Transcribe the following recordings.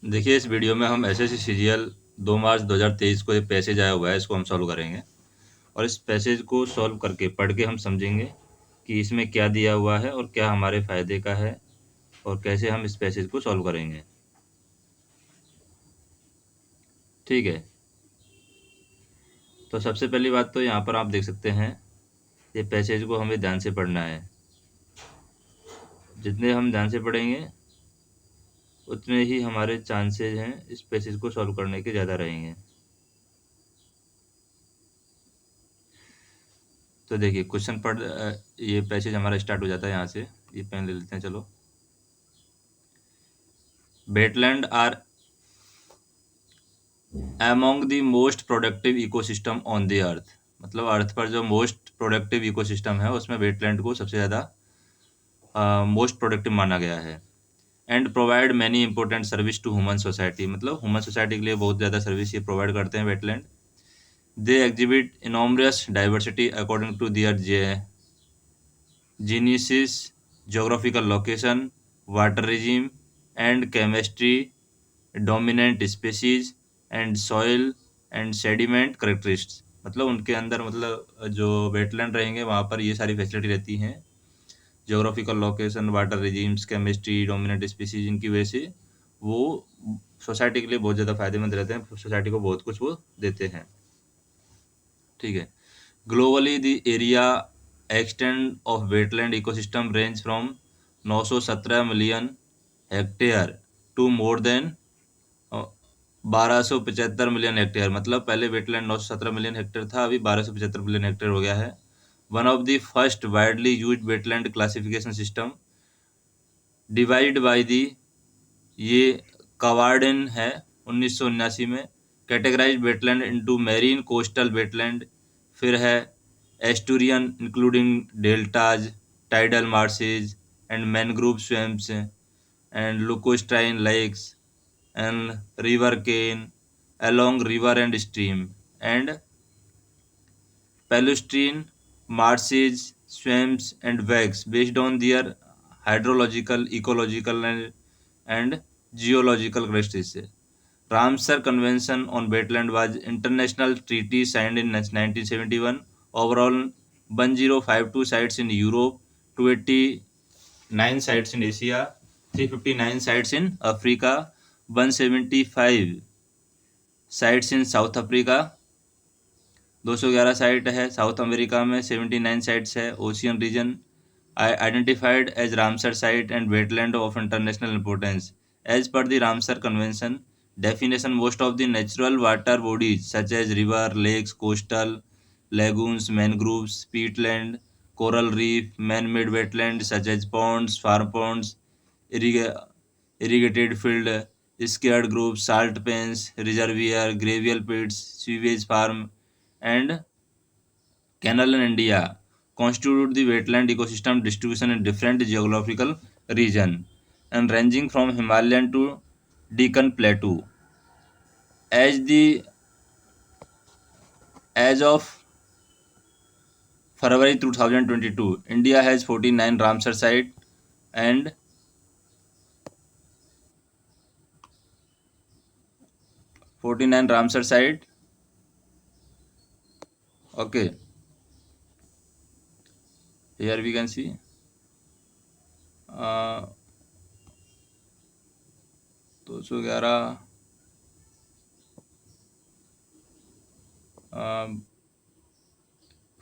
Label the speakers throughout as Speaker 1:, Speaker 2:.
Speaker 1: देखिए, इस वीडियो में हम एसएससी सीजीएल 2 मार्च 2023 को एक पैसेज आया हुआ है, इसको हम सॉल्व करेंगे। और इस पैसेज को सॉल्व करके पढ़ के हम समझेंगे कि इसमें क्या दिया हुआ है और क्या हमारे फ़ायदे का है और कैसे हम इस पैसेज को सॉल्व करेंगे। ठीक है, तो सबसे पहली बात तो यहाँ पर आप देख सकते हैं, ये पैसेज को हमें ध्यान से पढ़ना है। जितने हम ध्यान से पढ़ेंगे उतने ही हमारे चांसेज हैं इस पैसेज को सॉल्व करने के ज़्यादा रहेंगे। तो देखिए, ये पैसेज हमारा स्टार्ट हो जाता है यहाँ से। ये पेन ले लेते हैं, चलो। Wetland are among the most productive ecosystem on the earth. मतलब अर्थ पर जो मोस्ट प्रोडक्टिव इकोसिस्टम है उसमें वेटलैंड को सबसे ज़्यादा मोस्ट प्रोडक्टिव माना गया है। And provide many important service to human society. मतलब ह्यूमन सोसाइटी के लिए बहुत ज़्यादा सर्विस ये प्रोवाइड करते हैं wetland. They exhibit enormous diversity according to their genesis, geographical location, water regime and chemistry, dominant species and soil and sediment characteristics। मतलब उनके अंदर, मतलब जो वेटलैंड रहेंगे वहाँ पर ये सारी फैसिलिटी रहती हैं। Geographical location, water regimes, chemistry, dominant species, इनकी वजह से वो सोसाइटी के लिए बहुत ज़्यादा फायदेमंद रहते हैं। सोसाइटी को बहुत कुछ वो देते हैं। ठीक है। Globally the area extend of wetland ecosystem range from 917 million hectare to more than 1275 million hectare. मतलब पहले वेटलैंड 917 मिलियन हेक्टेयर था, अभी 1275 मिलियन हेक्टेयर हो गया है। One of the first widely use wetland classification system divide by the, ये Cowardin है 1979 में। Categorize wetland into marine coastal wetland, फिर है estuarine including deltas, tidal marshes and mangrove swamps and lacustrine lakes and riverine along river and stream and Palestine marshes, swamps and wakes based on their hydrological, ecological and geological characteristics. Ramsar Convention on Wetland was international treaty signed in 1971. Overall, 1052 sites in Europe, 289 sites in Asia, 359 sites in Africa, 175 sites in South Africa, 211 site है South America में, 79 sites है ocean region identified as Ramsar site and wetland of international importance as per the Ramsar convention definition. Most of the natural water bodies such as river, lakes, coastal lagoons, mangroves, peatland, coral reef, man made wetland such as ponds, farm ponds, irrigated field, scared groups, salt pans, reservoir, gravel pits, sewage farm, and canal in India constitute the wetland ecosystem distribution in different geographical region and ranging from Himalayan to Deccan Plateau. As the as of February 2022, India has 49 Ramsar site and 49 Ramsar site. Okay, here we can see 211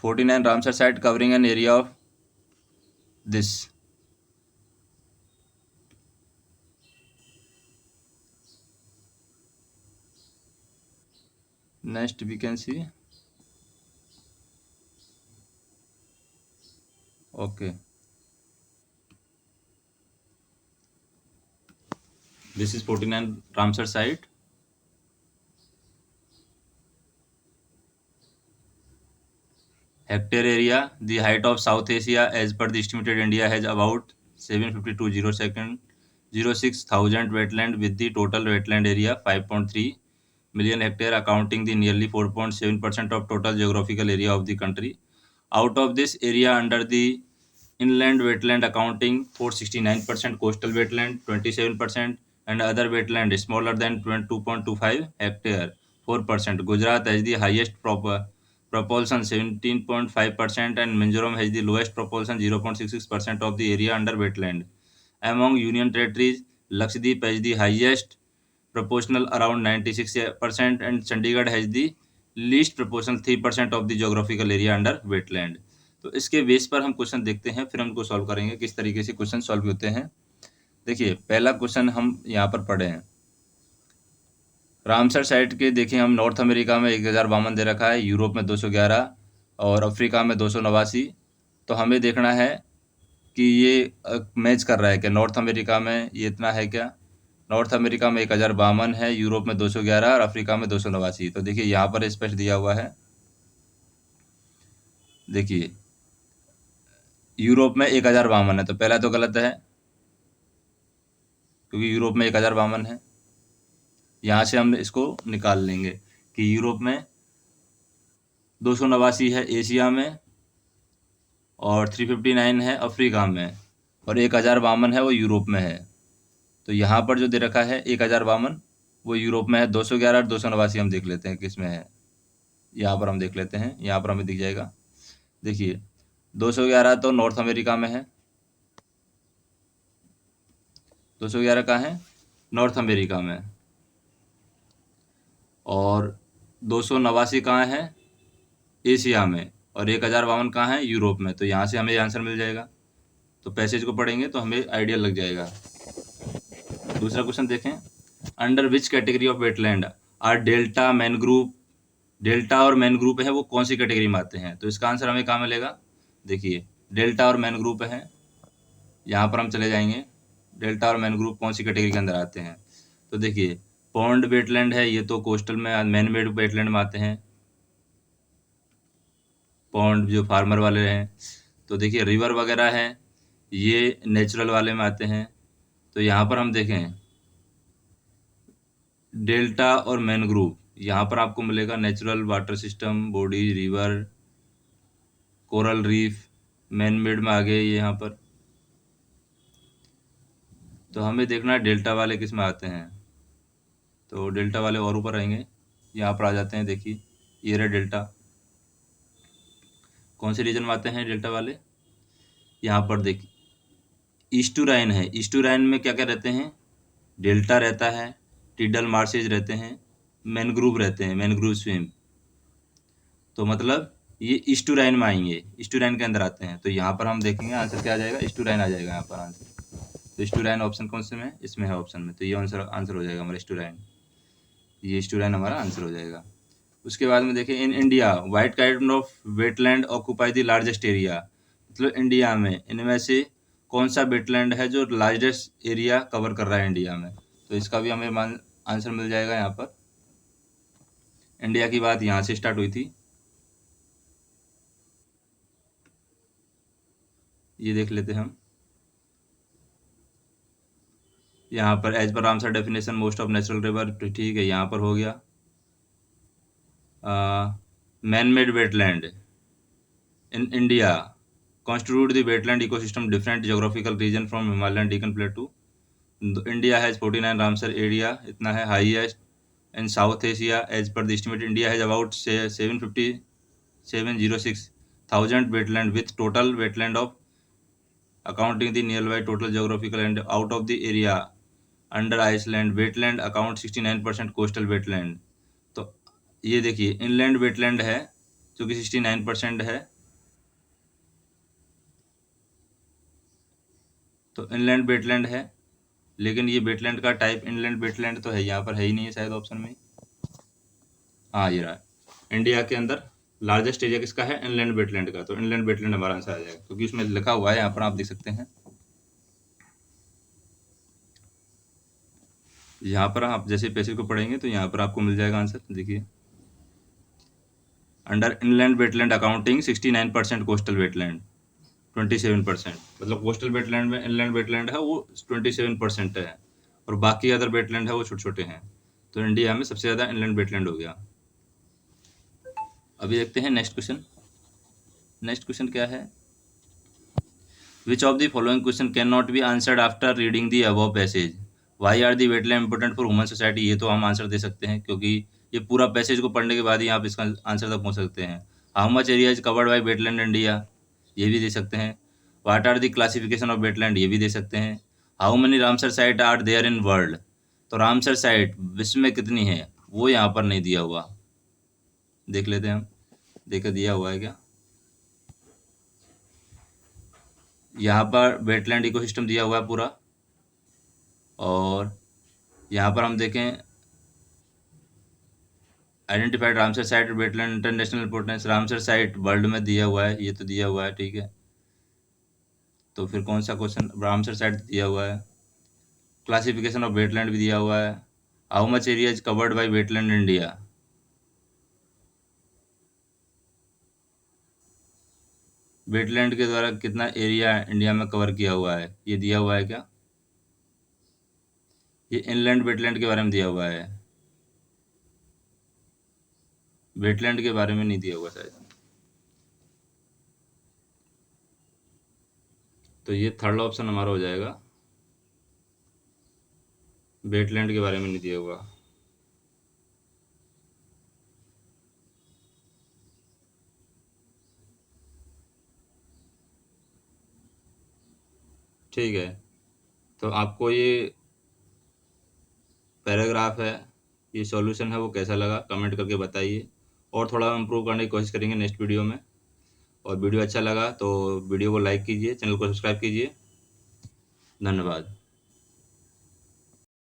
Speaker 1: 49 Ramsar site covering an area of this. Next we can see. Okay, this is 49 Ramsar site. Hectare area, the height of South Asia as per the estimated India has about 752,06,000 wetland with the total wetland area 5.3 million hectare, accounting the nearly 4.7% of total geographical area of the country. Out of this area under the inland wetland accounting for 69%, coastal wetland 27%, and other wetland smaller than 2.25 hectare 4%. Gujarat has the highest proportion 17.5% and Mizoram has the lowest proportion 0.66% of the area under wetland. Among union territories, Lakshadweep has the highest proportional around 96% and Chandigarh has the least proportional 3% of the geographical area under wetland. तो इसके base पर हम question देखते हैं, फिर हम उनको solve करेंगे किस तरीके से क्वेश्चन सॉल्व होते हैं। देखिए पहला क्वेश्चन हम यहाँ पर पढ़े हैं, रामसर साइट के देखिए हम नॉर्थ अमेरिका में 1052 दे रखा है, यूरोप में 211 और अफ्रीका में 289। तो हमें देखना है कि ये मैच कर रहा है कि नॉर्थ अमेरिका में ये इतना है क्या। नॉर्थ अमेरिका में 1052 है, यूरोप में 211 और अफ्रीका में 289। तो देखिए यहाँ पर स्पष्ट दिया हुआ है, देखिए यूरोप में 1052 है, तो पहला तो गलत है क्योंकि यूरोप में 1052 है। यहाँ से हम इसको निकाल लेंगे कि यूरोप में 289 है एशिया में और 359 है अफ्रीका में और 1052 है वो यूरोप में है। तो यहाँ पर जो दे रखा है 1052 वो यूरोप में है, 211 और 289 हम देख लेते हैं किस में है। यहाँ पर हम देख लेते हैं, यहाँ पर हमें दिख जाएगा। देखिए 211 तो नॉर्थ अमेरिका में है, 211 कहाँ है, नॉर्थ अमेरिका में, और 289 कहाँ है, एशिया में, और 1052 कहाँ है, यूरोप में। तो यहाँ से हमें आंसर मिल जाएगा। तो पैसेज को पढ़ेंगे तो हमें आइडिया लग जाएगा। दूसरा क्वेश्चन देखें, under which category of wetland R delta mangrove. Delta और मैनग्रूव है वो कौन सी कैटेगरी में आते हैं, तो इसका आंसर हमें कहाँ मिलेगा। देखिए डेल्टा और मैनग्रूव है, यहाँ पर हम चले जाएंगे डेल्टा और मैनग्रूव कौन सी कैटेगरी के अंदर आते हैं। तो देखिए पॉन्ड वेटलैंड है, ये तो कोस्टल में मैन मेड वेटलैंड में आते हैं, पॉन्ड जो फार्मर वाले हैं। तो देखिए रिवर वगैरह हैं ये नेचुरल वाले में आते हैं। तो यहाँ पर हम देखें डेल्टा और मैनग्रूव, यहाँ पर आपको मिलेगा natural water system, body, river, coral reef, man made में आ गए ये यहाँ पर। तो हमें देखना है डेल्टा वाले किस में आते हैं। तो डेल्टा वाले और ऊपर आएंगे, यहाँ पर आ जाते हैं। देखिए ये रहे डेल्टा, कौन से रीजन में आते हैं डेल्टा वाले, यहाँ पर देखिए ईस्टुराइन है। ईस्टुराइन में क्या क्या रहते हैं, डेल्टा रहता है, टिडल मार्शेज रहते हैं, मैनग्रूव रहते हैं, मैनग्रूव स्विम। तो मतलब ये ईस्टुराइन में आएंगे, ईस्टुराइन के अंदर आते हैं। तो यहाँ पर हम देखेंगे आंसर क्या आ जाएगा, ईस्टुराइन आ जाएगा यहाँ पर आंसर। तो ईस्टुराइन ऑप्शन कौन से में है, इसमें है ऑप्शन में। तो ये आंसर हो जाएगा हमारा ईस्टुराइन, ये ईस्टुराइन हमारा आंसर हो जाएगा। उसके बाद में देखें, in India white kind of wetland occupy the largest area. मतलब इंडिया में इनमें से कौन सा वेटलैंड है जो लार्जेस्ट एरिया कवर कर रहा है इंडिया में। तो इसका भी हमें आंसर मिल जाएगा यहाँ पर। इंडिया की बात यहाँ से स्टार्ट हुई थी, ये देख लेते हैं हम। यहाँ पर as per Ramsar definition most of natural river, ठीक है यहाँ पर हो गया। Man made wetland in India constitute the wetland ecosystem different geographical region from Himalayan Deccan Plateau. India has 49 Ramsar area, इतना है highest in South Asia. As per the estimate, India has about 706,000 wetland with total wetland of accounting the nearby total geographical and out of the area under Iceland wetland account 69% coastal wetland. तो ये देखिए inland wetland है जो कि 69% है। तो inland wetland है, लेकिन ये वेटलैंड का टाइप इनलैंड वेटलैंड तो है यहाँ पर है ही नहीं है शायद ऑप्शन में। हाँ ये रहा, इंडिया के अंदर लार्जेस्ट एरिया किसका है, इनलैंड वेटलैंड का। तो इनलैंड वेटलैंड हमारा आंसर आ जाएगा क्योंकि उसमें लिखा हुआ है, यहाँ पर आप देख सकते हैं। यहाँ पर आप जैसे पैसेज को पढ़ेंगे तो यहाँ पर आपको मिल जाएगा आंसर। देखिए under inland wetland accounting 69% coastal wetland 27%। मतलब कोस्टल वेटलैंड में इनलैंड वेटलैंड है वो 27% है और बाकी अदर वेटलैंड है वो छोटे छोटे हैं। तो इंडिया में सबसे ज़्यादा इनलैंड वेटलैंड हो गया। अभी देखते हैं नेक्स्ट क्वेश्चन। नेक्स्ट क्वेश्चन क्या है, which of the following question can not be answered after reading the above passage. Why are the wetland important for human society, ये तो हम आंसर दे सकते हैं क्योंकि ये पूरा पैसेज को पढ़ने के बाद ही आप इसका आंसर तक पहुंच सकते हैं। How much area is covered by wetland India, ये भी दे सकते हैं। What are the classification of wetland, ये भी दे सकते हैं। How many Ramsar site are there in world, तो रामसर साइट विश्व में कितनी है वो यहाँ पर नहीं दिया हुआ, देख लेते हैं हम, देख दिया हुआ है क्या। यहाँ पर वेटलैंड इकोसिस्टम दिया हुआ है पूरा, और यहाँ पर हम देखें identified Ramsar site wetland international importance, Ramsar site world में दिया हुआ है, ये तो दिया हुआ है, ठीक है। तो फिर कौन सा क्वेश्चन, रामसर साइट दिया हुआ है, क्लासिफिकेशन ऑफ वेटलैंड भी दिया हुआ है। How much area is covered by wetland India, wetland के द्वारा कितना एरिया इंडिया में कवर किया हुआ है, ये दिया हुआ है क्या। ये इनलैंड वेटलैंड के बारे में दिया हुआ है, वेटलैंड के बारे में नहीं दिया हुआ शायद। तो ये थर्ड ऑप्शन हमारा हो जाएगा, वेटलैंड के बारे में नहीं दिया हुआ। ठीक है, तो आपको ये पैराग्राफ है, ये सॉल्यूशन है, वो कैसा लगा कमेंट करके बताइए, और थोड़ा इम्प्रूव करने की कोशिश करेंगे नेक्स्ट वीडियो में। और वीडियो अच्छा लगा तो वीडियो को लाइक कीजिए, चैनल को सब्सक्राइब कीजिए। धन्यवाद।